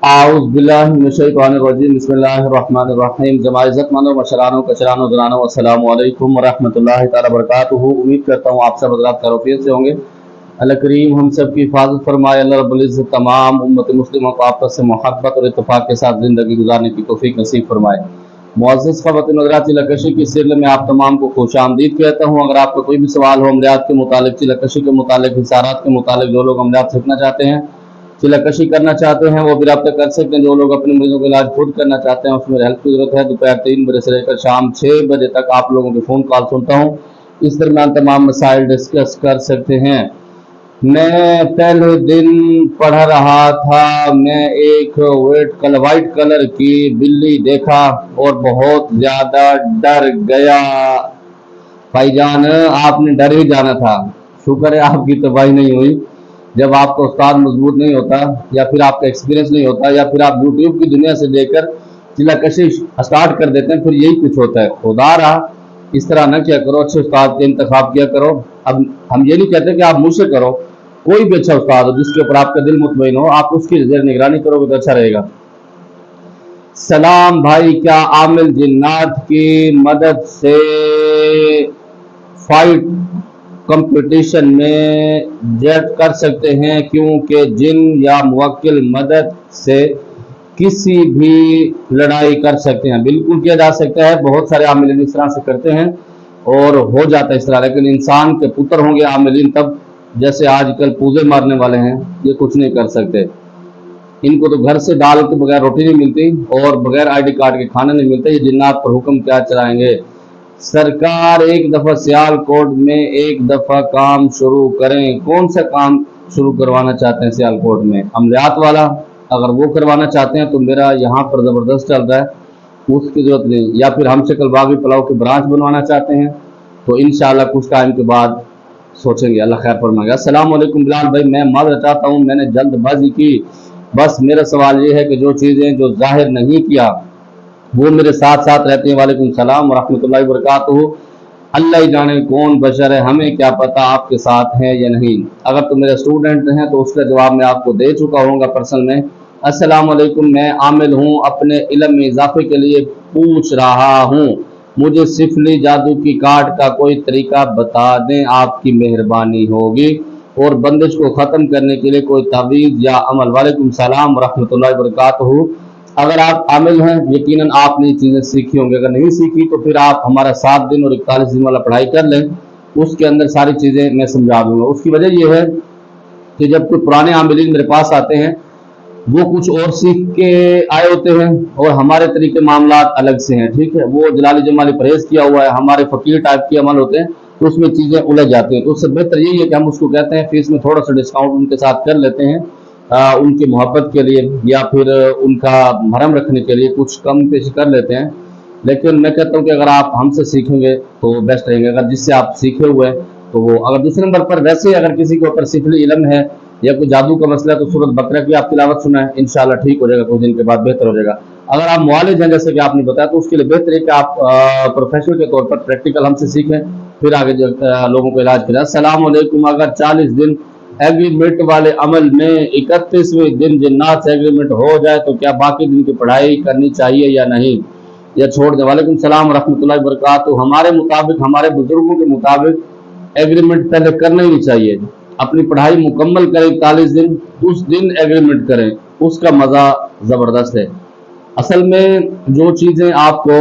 आउज़ बिल्लाहि मिनश्शैतानिर्रजीम बिस्मिल्लाहिर्रहमानिर्रहीम। जमात इज़्ज़तमंदों, मशरानों, कचरानों, ज़नानों, अस्सलामु अलैकुम व रहमतुल्लाहि तआला बरकातुहू। उम्मीद करता हूँ आप सब हज़रात खैरियत से होंगे। अल्लाह करीम हम सब की हिफाजत फरमाए। अल्लाह रब्बुल इज़्ज़त तमाम उम्मत मुस्लिमों को आपस से मोहब्बत और इत्तेफाक के साथ ज़िंदगी गुजारने की तौफीक नसीब फरमाए। मुअज़्ज़ज़ ख़वातीन हज़रात, चिलकशी की सिलसिले में आप तमाम को खुशामदीद कहता हूँ। अगर आपका कोई भी सवाल हो अमलियात के मुतालिक, चिलकशी के मुतालिक, हिसारात के मुतालिक, जो लोग अमलियात सीखना चाहते हैं, चिलकशी करना चाहते हैं, वो भी रब्ता कर सकते हैं। जो लोग अपने मरीजों का इलाज खुद करना चाहते हैं, उसमें हेल्प की जरूरत है। दोपहर 3 बजे से लेकर शाम 6 बजे तक आप लोगों के फ़ोन कॉल सुनता हूँ। इस दरमियान तमाम मसाइल डिस्कस कर सकते हैं। मैं पहले दिन पढ़ रहा था, मैं एक वाइट कलर की बिल्ली देखा और बहुत ज़्यादा डर गया। भाईजान, आपने डर ही जाना था। शुक्र है आपकी तबाही नहीं हुई। जब आपका उस्ताद मजबूत नहीं होता, या फिर आपका एक्सपीरियंस नहीं होता, या फिर आप यूट्यूब की दुनिया से लेकर चिलकशी स्टार्ट कर देते हैं, फिर यही कुछ होता है। खुदा रहा, इस तरह न किया करो। अच्छे उस्ताद के इंतखाब किया करो। अब हम ये नहीं कहते कि आप मुझसे करो, कोई भी अच्छा उस्ताद हो जिसके ऊपर आपका दिल मुतमईन हो, आप उसकी निगरानी करोगे तो अच्छा रहेगा। सलाम भाई, क्या आमिल जिन्नात की मदद से फाइट कंपटीशन में जज कर सकते हैं? क्योंकि जिन या मुवक्किल मदद से किसी भी लड़ाई कर सकते हैं। बिल्कुल किया जा सकता है। बहुत सारे आमिलीन इस तरह से करते हैं और हो जाता है इस तरह। लेकिन इंसान के पुत्र होंगे आमिलीन तब, जैसे आजकल पूजे मारने वाले हैं, ये कुछ नहीं कर सकते। इनको तो घर से दाल के बगैर रोटी नहीं मिलती और बगैर ID कार्ड के खाना नहीं मिलता। ये जिन्नात पर हुक्म क्या चलाएंगे? सरकार एक दफ़ा सियालकोट में एक दफ़ा काम शुरू करें। कौन सा काम शुरू करवाना चाहते हैं सियालकोट में? अमलियात वाला। अगर वो करवाना चाहते हैं तो मेरा यहाँ पर ज़बरदस्त चल रहा है, उसकी ज़रूरत नहीं। या फिर हमसे कलबागी पुलाव के ब्रांच बनवाना चाहते हैं तो इंशाअल्लाह कुछ टाइम के बाद सोचेंगे। अल्लाह खैर फरमाएगा। अस्सलाम वालेकुम बिलाल भाई, मैं माफ़ चाहता हूँ, मैंने जल्दबाजी की। बस मेरा सवाल ये है कि जो चीज़ें जो जाहिर नहीं किया वो मेरे साथ साथ रहती हैं। वालेकुम सलाम रहमतुल्लाहि व बरकातुहू। अल्लाह ही जाने कौन बशर है, हमें क्या पता आपके साथ हैं या नहीं। अगर तो मेरे स्टूडेंट हैं तो उसका जवाब मैं आपको दे चुका हूँगा पर्सनल में। अस्सलाम वालेकुम, मैं आमिल हूँ, अपने इल्म में इजाफे के लिए पूछ रहा हूँ। मुझे सिफली जादू की कार्ड का कोई तरीका बता दें, आपकी मेहरबानी होगी। और बंदिश को ख़त्म करने के लिए कोई तावीज़ या अमल। वालेकुम सलाम रहमतुल्लाहि व बरकातुहू। अगर आप आमिल हैं, यकीनन आपने ये चीज़ें सीखी होंगी। अगर नहीं सीखी तो फिर आप हमारा 7 दिन और 41 दिन वाला पढ़ाई कर लें, उसके अंदर सारी चीज़ें मैं समझा दूँगा। उसकी वजह यह है कि जब कोई पुराने आमिलीन मेरे पास आते हैं, वो कुछ और सीख के आए होते हैं और हमारे तरीके मामलात अलग से हैं। ठीक है, वो जलाली जमाली परहेज किया हुआ है, हमारे फ़कीर टाइप के अमल होते हैं, तो उसमें चीज़ें उलझ जाती हैं। तो उससे बेहतर यही है कि हम उसको कहते हैं फीस में थोड़ा सा डिस्काउंट उनके साथ कर लेते हैं, उनकी मोहब्बत के लिए या फिर उनका भरम रखने के लिए कुछ कम पेश कर लेते हैं। लेकिन मैं कहता हूँ कि अगर आप हमसे सीखेंगे तो बेस्ट रहेंगे। अगर जिससे आप सीखे हुए हैं तो वो। अगर दूसरे नंबर पर वैसे अगर किसी के ऊपर सिफली इल्म है या कोई जादू का मसला है तो सूरत बकरा की आप तिलावत सुनाएं, इंशाल्लाह ठीक हो जाएगा, कुछ दिन के बाद बेहतर हो जाएगा। अगर आप मुआलिज हैं जैसे कि आपने बताया, तो उसके लिए बेहतर है कि आप प्रोफेशनल के तौर पर प्रैक्टिकल हमसे सीखें, फिर आगे लोगों को इलाज करें। अस्सलाम वालेकुम, अगर 40 दिन एग्रीमेंट वाले अमल में 31वें दिन जिन्नात से एग्रीमेंट हो जाए तो क्या बाकी दिन की पढ़ाई करनी चाहिए या नहीं, या छोड़ दें? वालेकुम सलाम रहमतुल्लाहि व बरकातुहू। हमारे मुताबिक, हमारे बुजुर्गों के मुताबिक एग्रीमेंट पहले करना ही नहीं चाहिए। अपनी पढ़ाई मुकम्मल करें 41 दिन, उस दिन एग्रीमेंट करें, उसका मज़ा ज़बरदस्त है। असल में जो चीज़ें आपको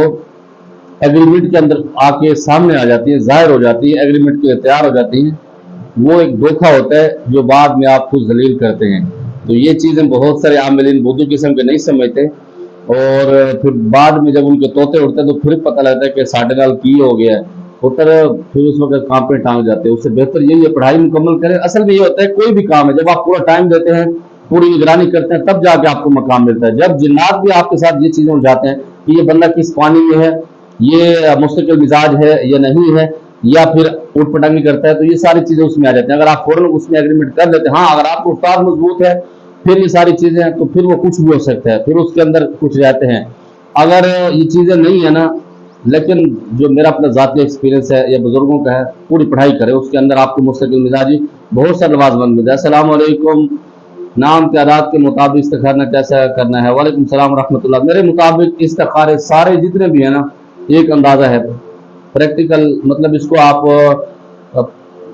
एग्रीमेंट के अंदर आके सामने आ जाती हैं, ज़ाहिर हो जाती है, एग्रीमेंट के लिए तैयार हो जाती हैं, वो एक धोखा होता है जो बाद में आपको जलील करते हैं। तो ये चीज़ें बहुत सारे आमिलीन बुद्धू किस्म के नहीं समझते और फिर बाद में जब उनके तोते उड़ते हैं तो फिर पता लगता है कि साढ़े नाल की हो गया है, पुत्र फिर उस वक्त कांपे टांग जाते हैं। उससे बेहतर यही है पढ़ाई मुकम्मल करें। असल में ये होता है कोई भी काम है, जब आप पूरा टाइम देते हैं, पूरी निगरानी करते हैं, तब जाके आपको मकाम मिलता है। जब जिन्नात भी आपके साथ ये चीज़ें उलझाते हैं कि ये बंदा किस पानी में है, ये मुस्तकिल मिजाज है या नहीं है, या फिर उठ पटांगी करता है, तो ये सारी चीज़ें उसमें आ जाती हैं। अगर आप फौरन उसमें एग्रीमेंट कर लेते हैं, हाँ अगर आपको उस्ताद मजबूत है, फिर ये सारी चीज़ें हैं तो फिर वो कुछ भी हो सकता है, फिर उसके अंदर कुछ रहते हैं। अगर ये चीज़ें नहीं है ना, लेकिन जो मेरा अपना ज़ाती एक्सपीरियंस है या बुजुर्गों का है, पूरी पढ़ाई करें, उसके अंदर आपको मुस्तकिल मिजाजी बहुत सा लवाज़मंद मिलता है। अस्सलाम वालेकुम नाम के आदात के मुताबिक इस्तिखारा कैसा करना है? वालेकुम सलाम रहमतुल्लाह। मेरे मुताबिक इस्तिखारे सारे जितने भी है ना, एक अंदाज़ा है प्रैक्टिकल, मतलब इसको आप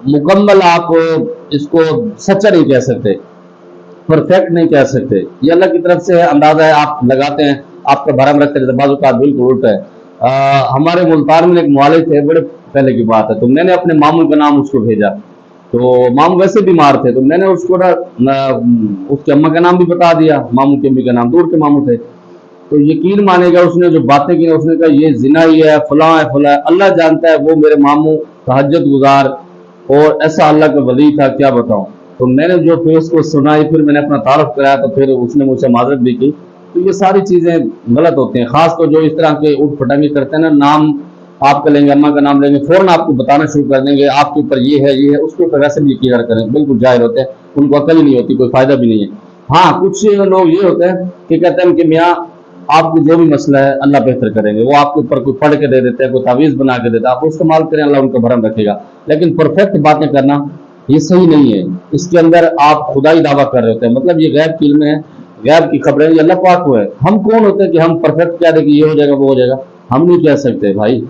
मुकम्मल आप इसको सच्चा नहीं कह सकते, परफेक्ट नहीं कह सकते। ये अल्लाह की तरफ से है, अंदाजा है, आप लगाते हैं, आपका भरम रखते रहते, बाजू का बिल्कुल उल्टा है। हमारे मुल्तान में एक मुआलिज थे, बड़े पहले की बात है, तो मैंने अपने मामू का नाम उसको भेजा, तो मामू वैसे बीमार थे, तो मैंने उसको उसकी अम्मा का नाम भी बता दिया, मामू की अम्मी का नाम, दूर के मामू थे। तो यकीन मानेगा उसने जो बातें की, उसने कहा ये जिना ही है, फलां है, फलां है। अल्लाह जानता है वो मेरे मामू तहज्जुद गुजार और ऐसा अल्लाह का वली था, क्या बताऊं। तो मैंने जो फिर उसको सुनाई, फिर मैंने अपना तारुफ कराया, तो फिर उसने मुझसे माजरत भी की। तो ये सारी चीज़ें गलत होती हैं, खास तो जो इस तरह के उठ फटांगे करते हैं ना, नाम आपका लेंगे, अम्मा का नाम लेंगे, फौरन आपको बताना शुरू कर देंगे आपके ऊपर ये है ये है, उसके ऊपर वैसे भी यकीन करें, बिल्कुल जाहिर होते हैं, उनको अकल ही नहीं होती, कोई फायदा भी नहीं है। हाँ, कुछ लोग ये होते हैं कि कहते हैं कि मियाँ आपको जो भी मसला है अल्लाह बेहतर करेंगे, वो आपके ऊपर कोई पढ़ के दे देते हैं, कोई तावीज़ बना के देता है, आप इस्तेमाल करें, अल्लाह उनका भरम रखेगा। लेकिन परफेक्ट बातें करना ये सही नहीं है, इसके अंदर आप खुदाई दावा कर रहे होते हैं, मतलब ये गैब की इल्म है, गैब की खबरें ये अल्लाह पाक को है। हम कौन होते हैं कि हम परफेक्ट कह दें कि ये हो जाएगा वो हो जाएगा, हम नहीं कह सकते भाई।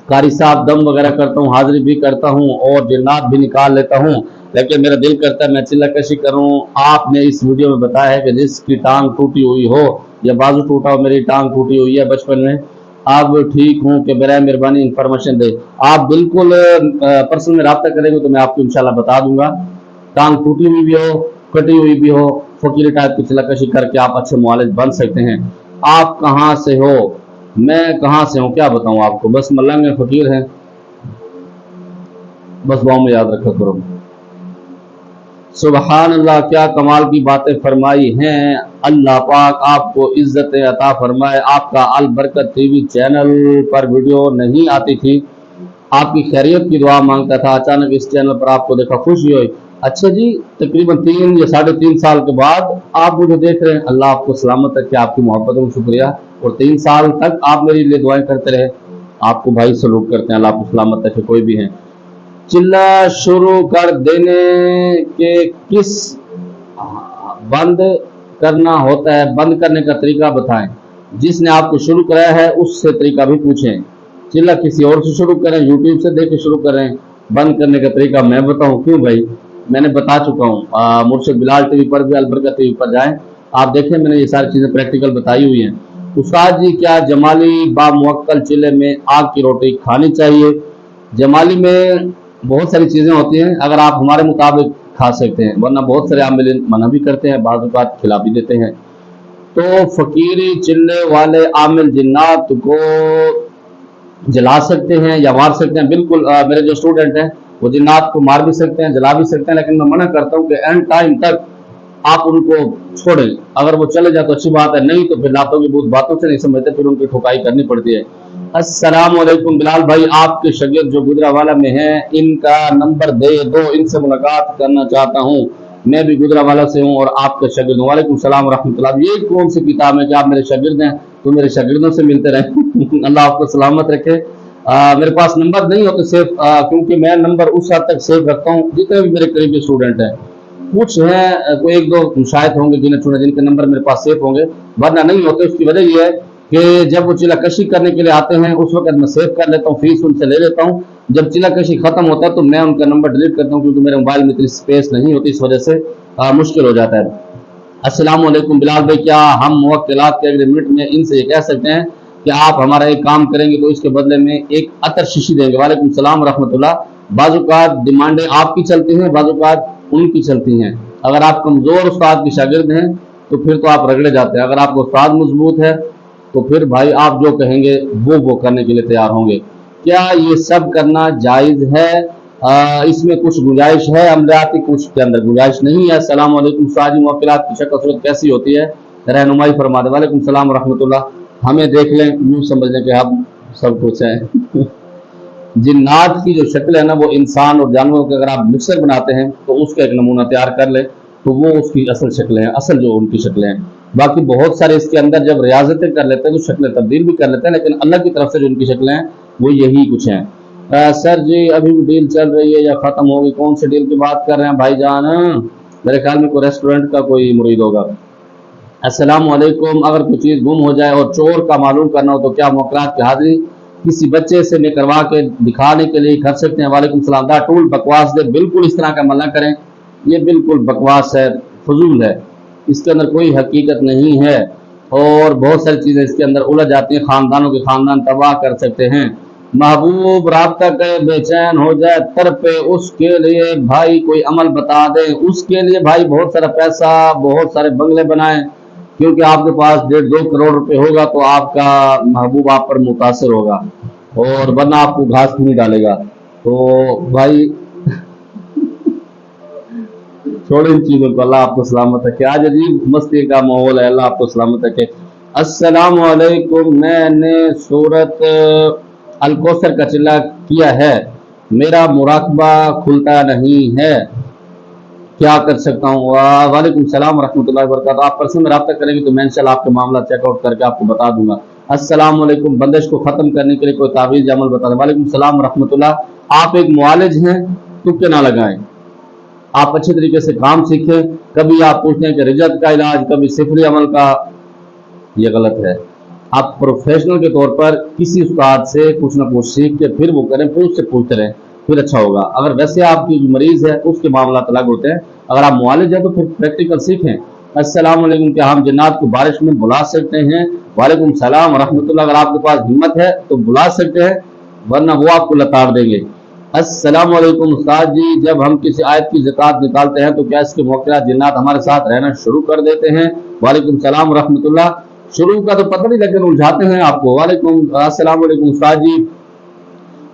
कारी साहब दम वगैरह करता हूँ, हाजिरी भी करता हूँ और जिन्नात भी निकाल लेता हूँ, लेकिन मेरा दिल करता है मैं चिल्ला कशी करूँ। आपने इस वीडियो में बताया है कि जिसकी टांग टूटी हुई हो या बाजू टूटा हो, मेरी टांग टूटी हुई है बचपन में, अब ठीक हूँ कि बराए मेहरबानी इंफॉर्मेशन दे। आप बिल्कुल पर्सनल में रब्ता करेंगे तो मैं आपको इंशाल्लाह बता दूंगा। टांग टूटी हुई भी हो, कटी हुई भी हो, फकीर टाइप की चिल्लाकशी करके आप अच्छे मुआलिज बन सकते हैं। आप कहाँ से हो? मैं कहाँ से हूँ क्या बताऊँ आपको, बस मलंग में फकीर हैं, बस दुआ में याद रखा करो। सुबहान अल्लाह, क्या कमाल की बातें फरमाई हैं। अल्लाह पाक आपको इज्जत अता फरमाए। आपका अल बरकत टीवी चैनल पर वीडियो नहीं आती थी, आपकी खैरियत की दुआ मांगता था, अचानक इस चैनल पर आपको देखा, खुशी हुई। अच्छा जी, तकरीबन 3 या 3.5 साल के बाद आप मुझे देख रहे हैं, अल्लाह आपको सलामत रखे, आपकी मोहब्बतों में शुक्रिया। और 3 साल तक आप मेरे लिए दुआएं करते रहे, आपको भाई सलूट करते हैं, अल्लाह आपको सलामत रखे। कोई भी है, चिल्ला शुरू कर देने के किस बंद करना होता है, बंद करने का तरीका बताएं। जिसने आपको शुरू कराया है उससे तरीका भी पूछें। चिल्ला किसी और से शुरू करें, यूट्यूब से देख के शुरू करें, बंद करने का तरीका मैं बताऊं? क्यों भाई, मैंने बता चुका हूँ। मुर्शिद बिलाल टीवी पर भी, अलबरकत टीवी पर जाएं, आप देखें, मैंने ये सारी चीज़ें प्रैक्टिकल बताई हुई हैं। उस्ताद जी, क्या जमाली बामुवक्कल चिल्ले में आग की रोटी खानी चाहिए? जमाली में बहुत सारी चीज़ें होती हैं, अगर आप हमारे मुताबिक खा सकते हैं, वरना बहुत सारे आमिल मना भी करते हैं, बाज़ औक़ात खिला भी देते हैं। तो फकीरी चिल्ले वाले आमिल जिन्नात को जला सकते हैं या मार सकते हैं? बिल्कुल, मेरे जो स्टूडेंट हैं वो जिन्नात को मार भी सकते हैं, जला भी सकते हैं, लेकिन मैं मना करता हूँ कि एंड टाइम तक आप उनको छोड़ें। अगर वो चले जाए तो अच्छी बात है, नहीं तो फिर लातों की बहुत बातों से नहीं समझते, फिर उनकी ठुकाई करनी पड़ती है। अस्सलाम वालेकुम बिलाल भाई, आपके शागिर्द जो गुजरावाला में हैं, इनका नंबर दे दो, इनसे मुलाकात करना चाहता हूँ। मैं भी गुजरावाला से हूँ और आपके शागिर्द। वालेकुम सलाम रहमतुल्लाह। ये कौन सी किताब है कि आप मेरे शागिर्द हैं तो मेरे शागिर्दों से मिलते रहें? अल्लाह आपको सलामत रखे। मेरे पास नंबर नहीं होते सेफ, क्योंकि मैं नंबर उस हद तक सेफ रखता हूँ जितने भी मेरे करीबी स्टूडेंट हैं। कुछ हैं, कोई 1-2 शायद होंगे जिन्हें चुने, जिनके नंबर मेरे पास सेफ होंगे, वरना नहीं होते। उसकी वजह यह है कि जब वो चिल्लाकशी करने के लिए आते हैं उस वक्त मैं सेव कर लेता हूँ, फीस उनसे ले लेता हूँ। जब चिल्लाकशी खत्म होता है तो मैं उनका नंबर डिलीट करता हूँ, क्योंकि मेरे मोबाइल में इतनी स्पेस नहीं होती, इस वजह से मुश्किल हो जाता है। अस्सलाम वालेकुम बिलाल भाई, क्या हम मुवक्किलात के एग्रीमेंट में इनसे ये कह सकते हैं कि आप हमारा एक काम करेंगे तो इसके बदले में एक अतर शीशी देंगे? वालेकुम सलाम रहमतुल्लाह। बाज़-औक़ात डिमांडें आपकी चलती हैं, बाज़-औक़ात उनकी चलती हैं। अगर आप कमज़ोर उस्ताद की शागिर्द हैं तो फिर तो आप रगड़े जाते हैं, अगर आपका उस्ताद मजबूत है तो फिर भाई आप जो कहेंगे वो करने के लिए तैयार होंगे। क्या ये सब करना जायज़ है? इसमें कुछ गुंजाइश है? अमलियाती कुछ के अंदर गुंजाइश नहीं है। अस्सलाम वालेकुम उस्ताद जी, मुवक्किलात की शक्ल सूरत कैसी होती है, रहनुमाई फरमा दे। वालेकुम सलाम रहमतुल्लाह। हमें देख लें, यूँ समझ लें कि हम सब कुछ हैं। जिन्नात की जो शक्ल है ना, वो इंसान और जानवरों के अगर आप मिक्सर बनाते हैं तो उसका एक नमूना तैयार कर लें तो वो उसकी असल शक्लें हैं, असल जो उनकी शक्लें हैं। बाकी बहुत सारे इसके अंदर जब रियाजतें कर लेते हैं तो शक्लें तब्दील भी कर लेते हैं, लेकिन अल्लाह की तरफ से जो उनकी शक्लें हैं वो यही कुछ हैं। सर जी, अभी भी डील चल रही है या ख़त्म होगी? कौन से डील की बात कर रहे हैं भाईजान? मेरे ख्याल में कोई रेस्टोरेंट का कोई मुरीद होगा। अस्सलाम वालेकुम, अगर कोई चीज़ गुम हो जाए और चोर का मालूम करना हो तो क्या मुकर्ररात की हाजिरी किसी बच्चे से में करवा के दिखाने के लिए कर सकते हैं? वालेकुम सलाम। दा टूल बकवास दे, बिल्कुल इस तरह का अमल ना करें, ये बिल्कुल बकवास है, फजूल है, इसके अंदर कोई हकीकत नहीं है और बहुत सारी चीज़ें इसके अंदर उलझ जाती हैं, ख़ानदानों के ख़ानदान तबाह कर सकते हैं। महबूब राब्ता करे बेचैन हो जाए तरपे, उसके लिए भाई कोई अमल बता दें, उसके लिए भाई बहुत सारा पैसा, बहुत सारे बंगले बनाएं, क्योंकि आपके पास 1.5-2 करोड़ रुपए होगा तो आपका महबूब आप पर मुतासिर होगा और वरना आपको घास नहीं डालेगा। तो भाई छोड़ो इन चीज़ों को, अल्लाह आपको सलामत रखे। आज अजीब मस्ती का माहौल है, अल्लाह आपको सलामत रखे। अस्सलाम वालेकुम, मैंने सूरत अल कौसर का चिल्ला किया है, मेरा मुराकबा खुलता नहीं है, क्या कर सकता हूँ? वालेकुम सलाम रहमतुल्लाहि व बरकातहू। आप पर्सनल में रब्ता करेंगे तो मैं इंशाल्लाह आपका मामला चेकआउट करके आपको बता दूंगा। अस्सलाम वालेकुम, बंदिश को खत्म करने के लिए कोई तावीज़ अमल बता दें। वालेकुम सलाम रहमतुल्लाह। आप एक मुआलिज हैं, तुक्के ना लगाएं, आप अच्छे तरीके से काम सीखें। कभी आप पूछते हैं कि रिजत का इलाज, कभी सिफरी अमल का, ये गलत है। आप प्रोफेशनल के तौर पर किसी उस्ताद से कुछ ना कुछ सीख के फिर वो करें, फिर उससे पूछते रहें, फिर अच्छा होगा। अगर वैसे आपकी जो मरीज है उसके मामला अलग होते हैं, अगर आप मुआलिज है तो फिर प्रैक्टिकल सीखें। अस्सलाम वालेकुम, क्या हम जिन्नात को बारिश में बुला सकते हैं? वालेकुम सलाम रहमतुल्लाह। अगर आपके पास हिम्मत है तो बुला सकते हैं, वरना वो आपको लताड़ देंगे। अस्सलाम वालेकुम उस्ताद जी, जब हम किसी आयत की ज़कात निकालते हैं तो क्या इसके मौक़िया जिन्नात हमारे साथ रहना शुरू कर देते हैं? वालेकुम सलाम रहमतुल्लाह। शुरू का तो पता नहीं लेकिन उलझाते हैं आपको। वालेकुम अस्सलाम वालेकुम उस्ताद जी,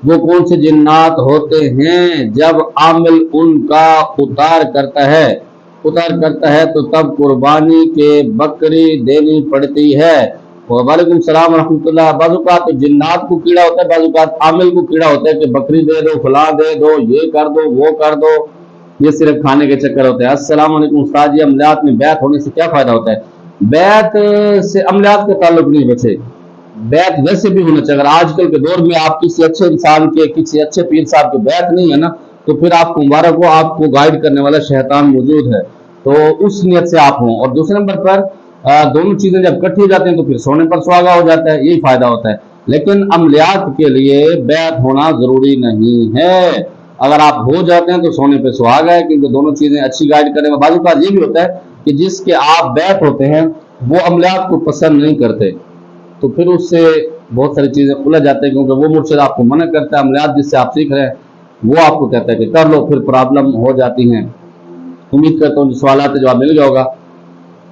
वो कौन से जिन्नात होते हैं जब आमिल उनका उतार करता है तो तब कुर्बानी के बकरी देनी पड़ती है? वालेकुम सलाम रहमतुल्लाह। बाज़ तो जिन्नात को कीड़ा होता है, बाज़ आमिल को कीड़ा होता है कि बकरी दे दो, फला दे दो, ये कर दो, वो कर दो, ये सिर्फ खाने के चक्कर होते हैं। अस्सलाम वालेकुम उस्ताद जी, अमलियात में बैत होने से क्या फायदा होता है? बैत से अमलियात का ताल्लुक नहीं बचे, बैत वैसे भी होना चाहिए। अगर आजकल के दौर में आप किसी अच्छे इंसान के, किसी अच्छे पीर साहब के बैत नहीं है ना, तो फिर आपको मुबारक हो, आपको गाइड करने वाला शैतान मौजूद है, तो उस नियत से आप हों। और दूसरे नंबर पर दोनों चीजें जब इकट्ठी हो जाती हैं तो फिर सोने पर सुहागा हो जाता है, यही फायदा होता है। लेकिन अमलियात के लिए बैत होना जरूरी नहीं है, अगर आप हो जाते हैं तो सोने पर सुहागा है, क्योंकि दोनों चीजें अच्छी गाइड करने में। बाजू का ये भी होता है कि जिसके आप बैत होते हैं वो अमलियात को पसंद नहीं करते, तो फिर उससे बहुत सारी चीजें उलझ जाते हैं, क्योंकि वो मुर्शिद आपको मना करता है, अमलियात जिससे आप सीख रहे हैं वो आपको कहता है कि कर लो, फिर प्रॉब्लम हो जाती हैं। उम्मीद करता हूँ सवाल जवाब मिल गया होगा।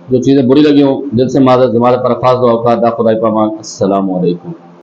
जो चीज़ें बुरी लगी हो दिल से माज़रत, हमारे पर खास दुआ का खुदा पाक। अस्सलाम वालेकुम।